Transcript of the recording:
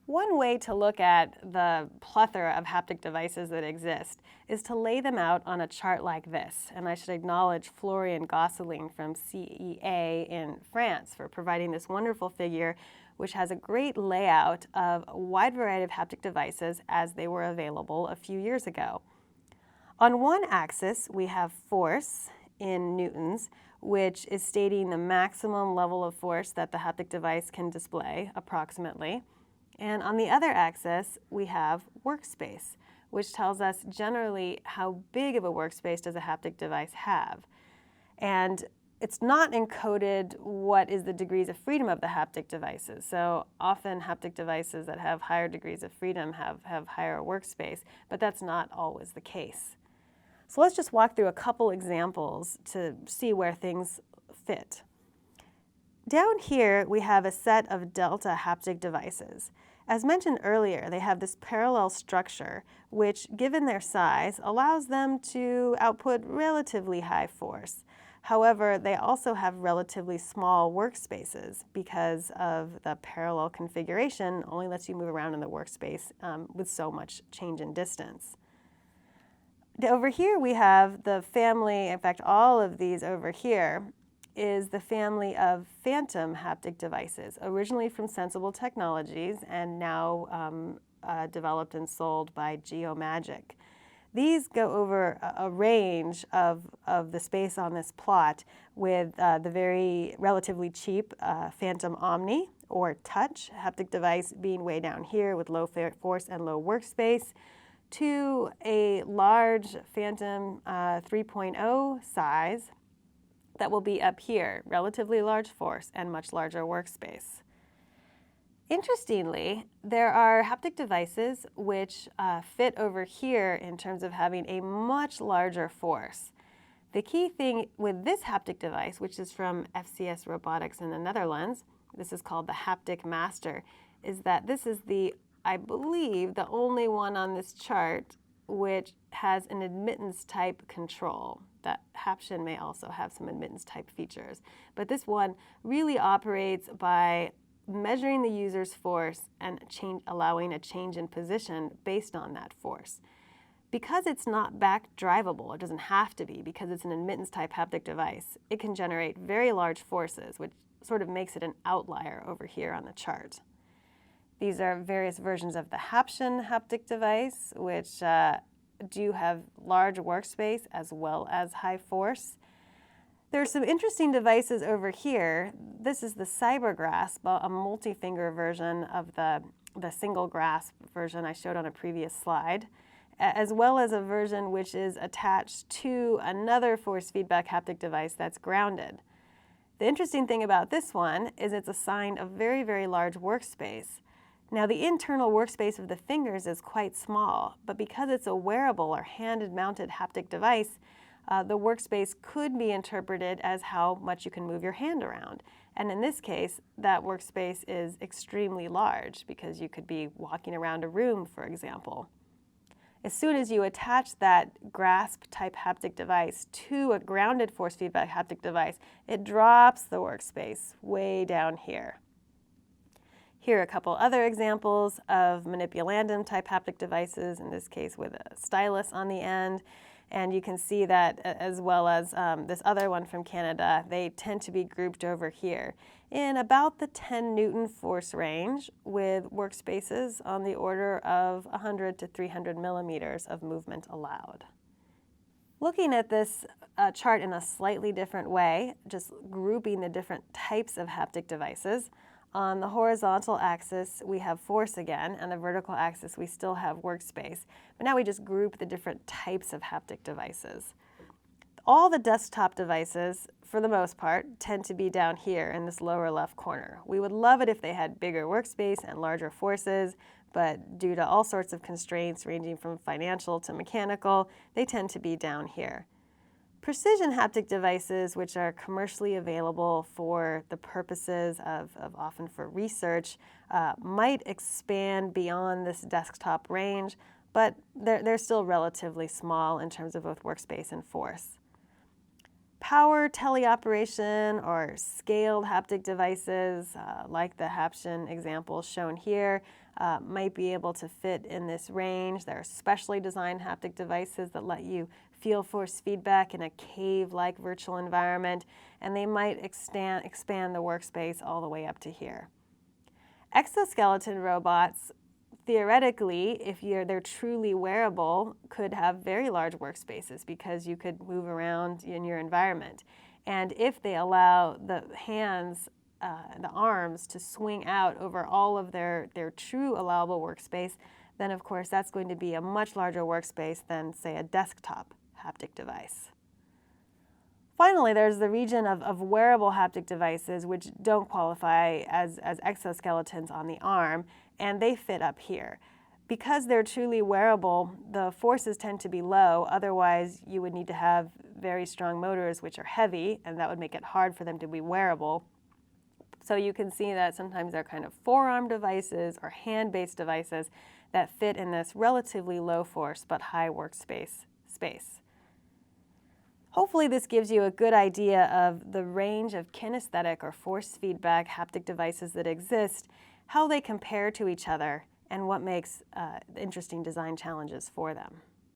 One way to look at the plethora of haptic devices that exist is to lay them out on a chart like this. And I should acknowledge Florian Gosselin from CEA in France for providing this wonderful figure, which has a great layout of a wide variety of haptic devices as they were available a few years ago. On one axis, we have force in newtons, which is stating the maximum level of force that the haptic device can display, approximately. And on the other axis, we have workspace, which tells us generally how big of a workspace does a haptic device have. And it's not encoded what is the degrees of freedom of the haptic devices. So often haptic devices that have higher degrees of freedom have higher workspace, but that's not always the case. So let's just walk through a couple examples to see where things fit. Down here, we have a set of delta haptic devices. As mentioned earlier, they have this parallel structure, which, given their size, allows them to output relatively high force. However, they also have relatively small workspaces because of the parallel configuration only lets you move around in the workspace with so much change in distance. Over here, we have the family, in fact, all of these over here, is the family of phantom haptic devices, originally from Sensible Technologies and now developed and sold by Geomagic. These go over a range of the space on this plot with the very relatively cheap Phantom Omni or Touch haptic device being way down here with low force and low workspace, to a large Phantom 3.0 size that will be up here, relatively large force and much larger workspace. Interestingly, there are haptic devices which fit over here in terms of having a much larger force. The key thing with this haptic device, which is from FCS Robotics in the Netherlands, this is called the Haptic Master, is that this is I believe, the only one on this chart which has an admittance type control. That Haption may also have some admittance type features. But this one really operates by measuring the user's force and allowing a change in position based on that force. Because it's not back drivable, it doesn't have to be because it's an admittance type haptic device, it can generate very large forces, which sort of makes it an outlier over here on the chart. These are various versions of the Haption haptic device, which do have large workspace as well as high force. There are some interesting devices over here. This is the CyberGrasp, a multi-finger version of the single grasp version I showed on a previous slide, as well as a version which is attached to another force feedback haptic device that's grounded. The interesting thing about this one is it's assigned a very, very large workspace. Now, the internal workspace of the fingers is quite small, but because it's a wearable or hand-mounted haptic device, the workspace could be interpreted as how much you can move your hand around. And in this case, that workspace is extremely large because you could be walking around a room, for example. As soon as you attach that grasp-type haptic device to a grounded force feedback haptic device, it drops the workspace way down here. Here are a couple other examples of Manipulandum type haptic devices, in this case with a stylus on the end. And you can see that as well as this other one from Canada, they tend to be grouped over here in about the 10 Newton force range with workspaces on the order of 100 to 300 millimeters of movement allowed. Looking at this chart in a slightly different way, just grouping the different types of haptic devices, on the horizontal axis, we have force again, and the vertical axis, we still have workspace. But now we just group the different types of haptic devices. All the desktop devices, for the most part, tend to be down here in this lower left corner. We would love it if they had bigger workspace and larger forces, but due to all sorts of constraints ranging from financial to mechanical, they tend to be down here. Precision haptic devices, which are commercially available for the purposes of often for research, might expand beyond this desktop range, but they're still relatively small in terms of both workspace and force. Power teleoperation or scaled haptic devices, like the Haptian example shown here, might be able to fit in this range. There are specially designed haptic devices that let you feel force feedback in a cave-like virtual environment, and they might expand the workspace all the way up to here. Exoskeleton robots, theoretically, if they're truly wearable, could have very large workspaces because you could move around in your environment. And if they allow the hands, the arms to swing out over all of their true allowable workspace, then of course that's going to be a much larger workspace than, say, a desktop haptic device. Finally, there's the region of wearable haptic devices which don't qualify as exoskeletons on the arm, and they fit up here. Because they're truly wearable, the forces tend to be low, otherwise you would need to have very strong motors which are heavy, and that would make it hard for them to be wearable. So you can see that sometimes they're kind of forearm devices or hand-based devices that fit in this relatively low force but high workspace space. Hopefully this gives you a good idea of the range of kinesthetic or force feedback haptic devices that exist, how they compare to each other, and what makes interesting design challenges for them.